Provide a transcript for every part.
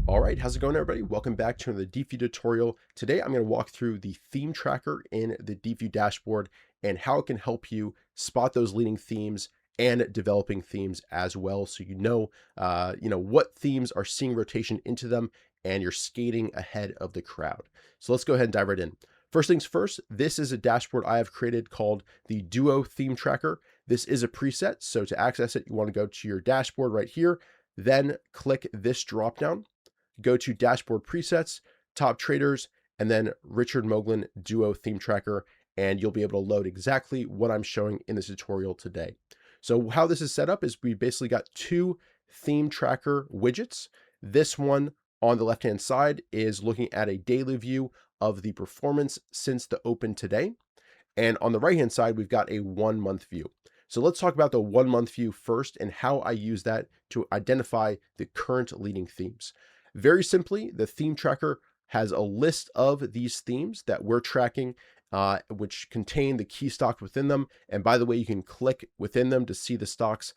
All right, how's it going, everybody? Welcome back to another Deepvue tutorial. Today, I'm going to walk through the theme tracker in the Deepvue dashboard and how it can help you spot those leading themes and developing themes as well. So what themes are seeing rotation into them, and you're skating ahead of the crowd. So let's go ahead and dive right in. First things first, this is a dashboard I have created called the Deepvue Theme Tracker. This is a preset, so to access it, you want to go to your dashboard right here, then click this dropdown. Go to Dashboard Presets, Top Traders, and then Richard Moglen Duo Theme Tracker, and you'll be able to load exactly what I'm showing in this tutorial today. So how this is set up is we basically got two theme tracker widgets. This one on the left-hand side is looking at a daily view of the performance since the open today. And on the right-hand side, we've got a 1 month view. So let's talk about the 1 month view first and how I use that to identify the current leading themes. Very simply, the theme tracker has a list of these themes that we're tracking, which contain the key stocks within them. And by the way, you can click within them to see the stocks,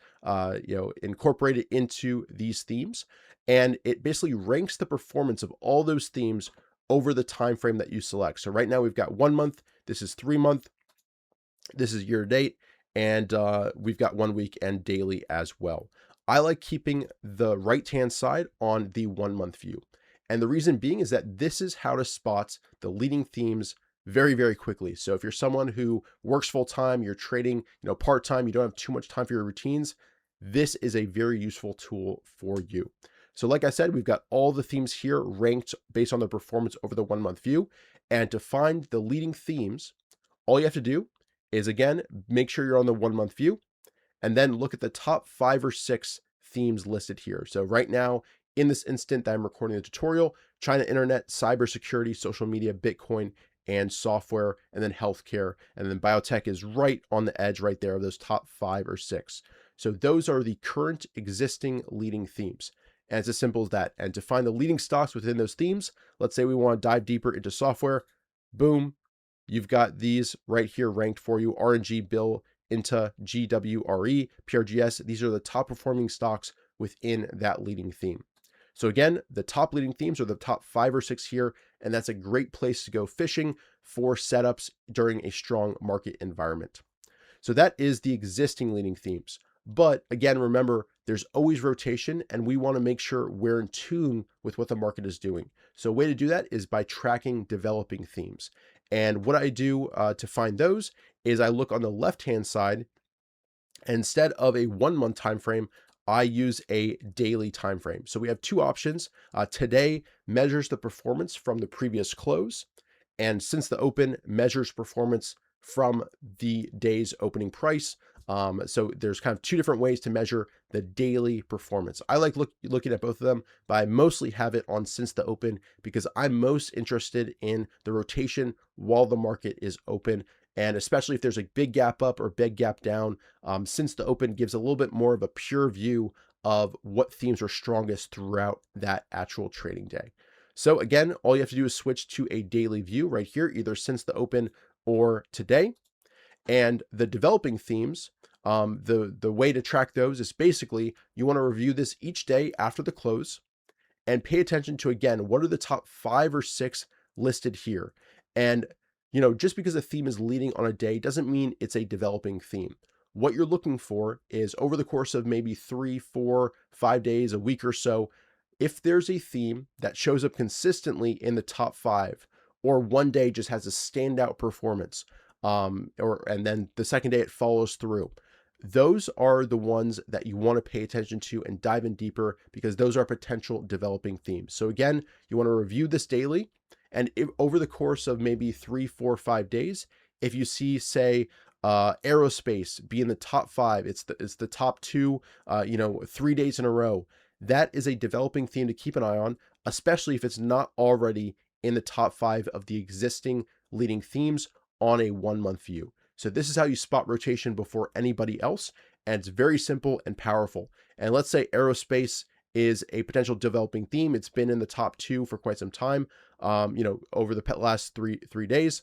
incorporated into these themes. And it basically ranks the performance of all those themes over the time frame that you select. So right now we've got 1 month, this is 3 month, this is year to date, and we've got 1 week and daily as well. I like keeping the right-hand side on the 1 month view. And the reason being is that this is how to spot the leading themes very, very quickly. So if you're someone who works full-time, you're trading, part-time, you don't have too much time for your routines, this is a very useful tool for you. So like I said, we've got all the themes here ranked based on the performance over the 1 month view. And to find the leading themes, all you have to do is, again, make sure you're on the 1 month view, and then look at the top 5 or 6 themes listed here. So right now, in this instant that I'm recording the tutorial, China internet, cybersecurity, social media, Bitcoin, and software, and then healthcare, and then biotech is right on the edge right there of those top 5 or 6. So those are the current existing leading themes. And it's as simple as that. And to find the leading stocks within those themes, let's say we want to dive deeper into software, boom, you've got these right here ranked for you. RNG, Bill, INTA, GWRE, PRGS. These are the top performing stocks within that leading theme. So again, the top leading themes are the top 5 or 6 here, and that's a great place to go fishing for setups during a strong market environment. So that is the existing leading themes. But again, remember, there's always rotation, and we want to make sure we're in tune with what the market is doing. So a way to do that is by tracking developing themes. And what I do to find those is I look on the left-hand side, and instead of a 1 month time frame, I use a daily time frame. So we have two options. Today measures the performance from the previous close, and since the open measures performance from the day's opening price. So there's kind of two different ways to measure the daily performance. I like looking at both of them, but I mostly have it on since the open because I'm most interested in the rotation while the market is open. And especially if there's a big gap up or big gap down, since the open gives a little bit more of a pure view of what themes are strongest throughout that actual trading day. So again, all you have to do is switch to a daily view right here, either since the open or today. And the developing themes, the way to track those is basically you want to review this each day after the close and pay attention to, again, what are the top 5 or 6 listed here. And just because a theme is leading on a day doesn't mean it's a developing theme. What you're looking for is over the course of maybe 3, 4, 5 days, a week or so, if there's a theme that shows up consistently in the top 5, or one day just has a standout performance, and then the second day it follows through, those are the ones that you want to pay attention to and dive in deeper because those are potential developing themes. So again, you want to review this daily, and over the course of maybe 3, 4, 5 days, if you see, say, aerospace be in the top 5, it's the top 2, 3 days in a row, that is a developing theme to keep an eye on, especially if it's not already in the top 5 of the existing leading themes on a 1 month view. So this is how you spot rotation before anybody else, and it's very simple and powerful. And let's say aerospace is a potential developing theme. It's been in the top 2 for quite some time, over the last three days.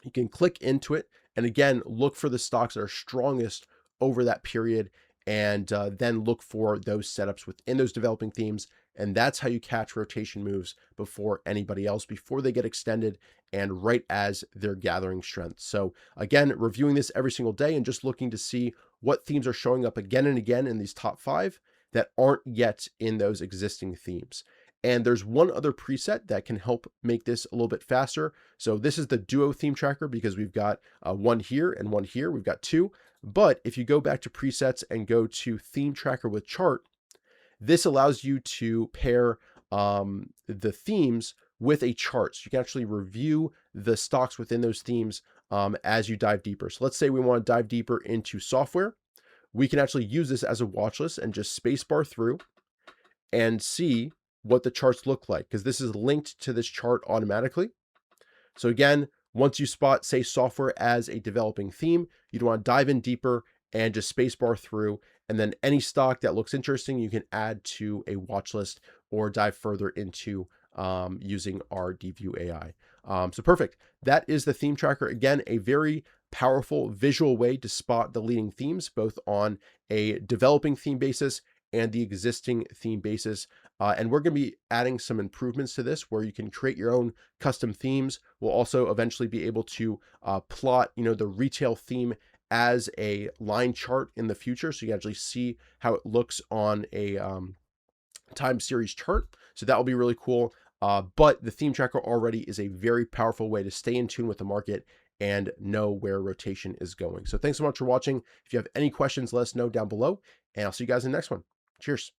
You can click into it and again, look for the stocks that are strongest over that period, and then look for those setups within those developing themes. And that's how you catch rotation moves before anybody else, before they get extended and right as they're gathering strength. So again, reviewing this every single day and just looking to see what themes are showing up again and again in these top 5 that aren't yet in those existing themes. And there's one other preset that can help make this a little bit faster. So this is the Duo Theme Tracker, because we've got one here and one here. We've got 2. But if you go back to presets and go to Theme Tracker with Chart, this allows you to pair the themes with a chart. So you can actually review the stocks within those themes as you dive deeper. So let's say we want to dive deeper into software. We can actually use this as a watch list and just spacebar through and see what the charts look like, because this is linked to this chart automatically. So again, once you spot, say, software as a developing theme, you'd want to dive in deeper and just spacebar through, and then any stock that looks interesting, you can add to a watch list or dive further into using our Deepvue AI. So perfect. That is the theme tracker. Again, a very powerful visual way to spot the leading themes, both on a developing theme basis and the existing theme basis. And we're going to be adding some improvements to this where you can create your own custom themes. We'll also eventually be able to plot, the retail theme as a line chart in the future. So you can actually see how it looks on a time series chart. So that will be really cool. But the theme tracker already is a very powerful way to stay in tune with the market and know where rotation is going. So thanks so much for watching. If you have any questions, let us know down below, and I'll see you guys in the next one. Cheers.